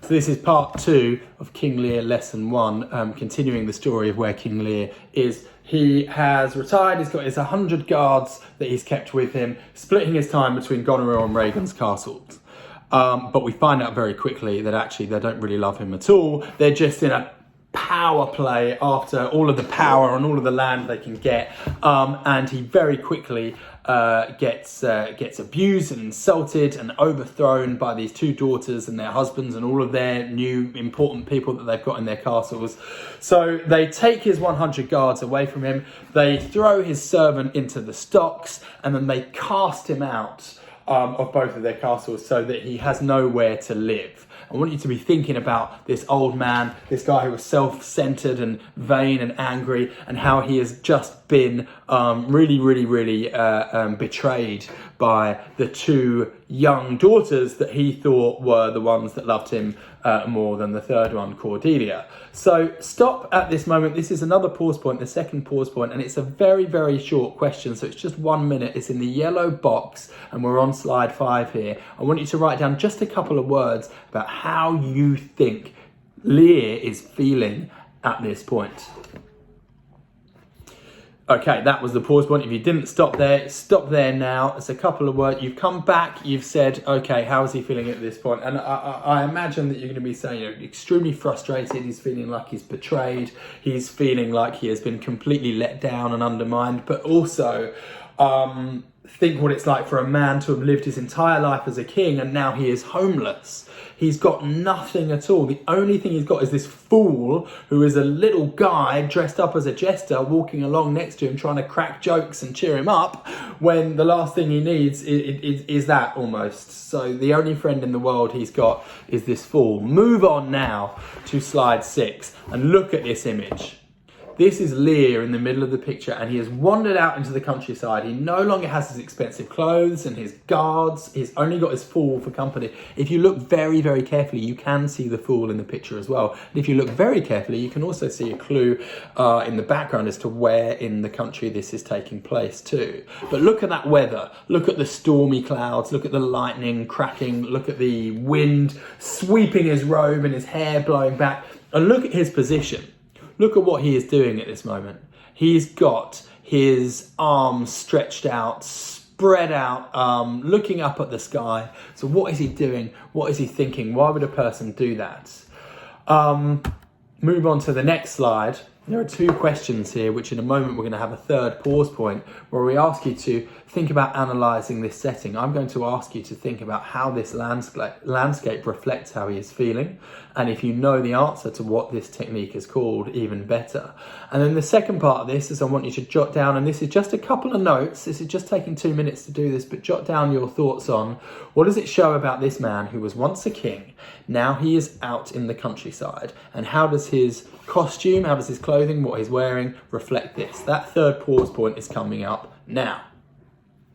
So this is part 2 of King Lear lesson 1, continuing the story of where King Lear is. He has retired, he's got his 100 guards that he's kept with him, splitting his time between Goneril and Rhaegon's castles. But we find out very quickly that actually they don't really love him at all. They're just in a power play after all of the power and all of the land they can get, and he very quickly gets abused and insulted and overthrown by these 2 daughters and their husbands and all of their new important people that they've got in their castles. So they take his 100 guards away from him, they throw his servant into the stocks, and then they cast him out of both of their castles so that he has nowhere to live. I want you to be thinking about this old man, this guy who was self-centered and vain and angry, and how he has just been really betrayed by the 2 young daughters that he thought were the ones that loved him more than the third one, Cordelia. So stop at this moment. This is another pause point, the second pause point, and it's a very short question, so it's just 1 minute. It's in the yellow box, and we're on slide 5 here. I want you to write down just a couple of words about how you think Lear is feeling at this point. Okay, that was the pause point. If you didn't stop there now. It's a couple of words. You've come back, you've said, okay, how is he feeling at this point? And I imagine that you're going to be saying, extremely frustrated. He's feeling like he's betrayed. He's feeling like he has been completely let down and undermined. But also, think what it's like for a man to have lived his entire life as a king and now he is homeless. He's got nothing at all. The only thing he's got is this fool who is a little guy dressed up as a jester walking along next to him trying to crack jokes and cheer him up when the last thing he needs is that almost. So the only friend in the world he's got is this fool. Move on now to slide 6 and look at this image. This is Lear in the middle of the picture, and he has wandered out into the countryside. He no longer has his expensive clothes and his guards. He's only got his fool for company. If you look very carefully, you can see the fool in the picture as well. And if you look very carefully, you can also see a clue in the background as to where in the country this is taking place too. But look at that weather. Look at the stormy clouds. Look at the lightning cracking. Look at the wind sweeping his robe and his hair blowing back. And look at his position. Look at what he is doing at this moment. He's got his arms stretched out, spread out, looking up at the sky. So what is he doing? What is he thinking? Why would a person do that? Move on to the next slide. There are 2 questions here, which in a moment we're going to have a third pause point where we ask you to think about analysing this setting. I'm going to ask you to think about how this landscape reflects how he is feeling. And if you know the answer to what this technique is called, even better. And then the second part of this is I want you to jot down, and this is just a couple of notes. This is just taking 2 minutes to do this, but jot down your thoughts on what does it show about this man who was once a king. Now he is out in the countryside. And how does his costume, how does his clothing, what he's wearing reflect this? That third pause point is coming up now.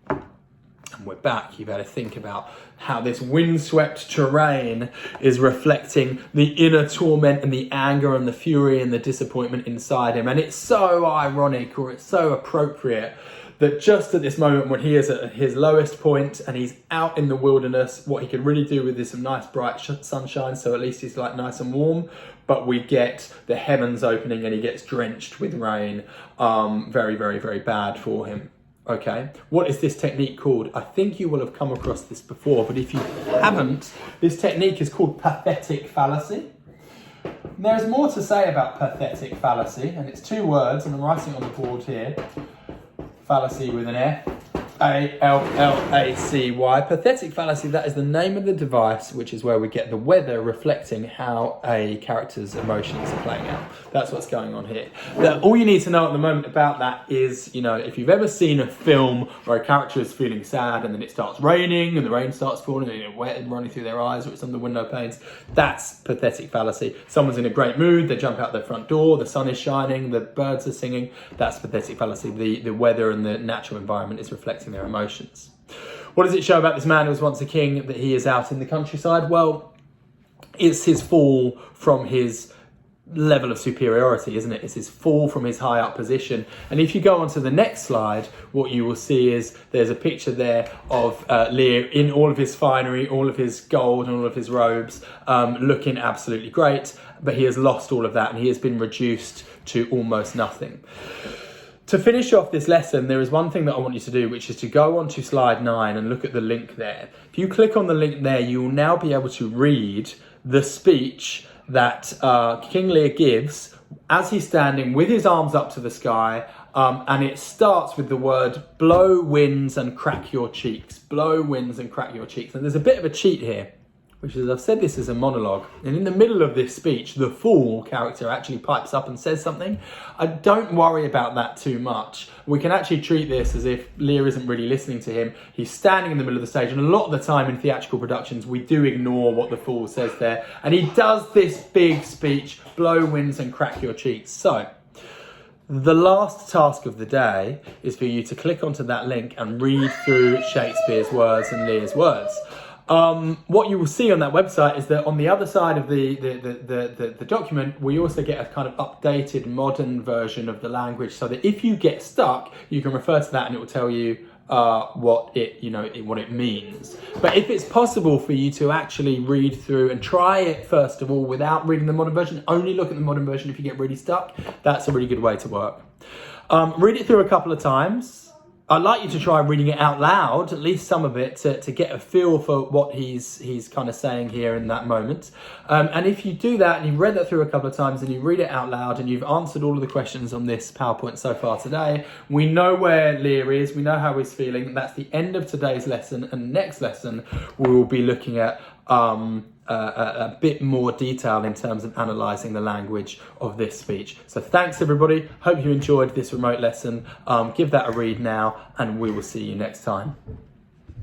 And we're back. You've got to think about how this windswept terrain is reflecting the inner torment and the anger and the fury and the disappointment inside him. And it's so ironic, or it's so appropriate, that just at this moment when he is at his lowest point and he's out in the wilderness, what he could really do with is some nice bright sunshine, so at least he's like nice and warm, but we get the heavens opening and he gets drenched with rain. Very bad for him. Okay, what is this technique called? I think you will have come across this before, but if you haven't, this technique is called pathetic fallacy. There's more to say about pathetic fallacy, and it's 2 words, and I'm writing on the board here. Fallacy with an F, A-L-L-A-C-Y. Pathetic fallacy, that is the name of the device, which is where we get the weather reflecting how a character's emotions are playing out. That's what's going on here. All you need to know at the moment about that is, if you've ever seen a film where a character is feeling sad and then it starts raining and the rain starts falling and wet and running through their eyes or it's on the window panes, that's pathetic fallacy. Someone's in a great mood, they jump out their front door, the sun is shining, the birds are singing, that's pathetic fallacy. The weather and the natural environment is reflecting their emotions. What does it show about this man who was once a king that he is out in the countryside? Well, it's his fall from his level of superiority, isn't it? It's his fall from his high up position. And if you go on to the next slide, what you will see is there's a picture there of Lear in all of his finery, all of his gold and all of his robes, looking absolutely great, but he has lost all of that and he has been reduced to almost nothing. To finish off this lesson, there is one thing that I want you to do, which is to go on to slide 9 and look at the link there. If you click on the link there, you will now be able to read the speech that King Lear gives as he's standing with his arms up to the sky, and it starts with the word blow winds and crack your cheeks. Blow winds and crack your cheeks. And there's a bit of a cheat here, which is, I've said this as a monologue, and in the middle of this speech, the fool character actually pipes up and says something. I don't worry about that too much. We can actually treat this as if Lear isn't really listening to him. He's standing in the middle of the stage, and a lot of the time in theatrical productions, we do ignore what the fool says there. And he does this big speech, blow winds and crack your cheeks. So, the last task of the day is for you to click onto that link and read through Shakespeare's words and Lear's words. What you will see on that website is that on the other side of the document, we also get a kind of updated modern version of the language, so that if you get stuck, you can refer to that and it will tell you what it means. But if it's possible for you to actually read through and try it first of all without reading the modern version, only look at the modern version if you get really stuck, that's a really good way to work. Read it through a couple of times. I'd like you to try reading it out loud, at least some of it, to get a feel for what he's kind of saying here in that moment. And if you do that and you've read that through a couple of times and you read it out loud and you've answered all of the questions on this PowerPoint so far today, we know where Lear is, we know how he's feeling. That's the end of today's lesson, and next lesson we will be looking at a bit more detail in terms of analysing the language of this speech. So thanks everybody, hope you enjoyed this remote lesson. Give that a read now and we will see you next time.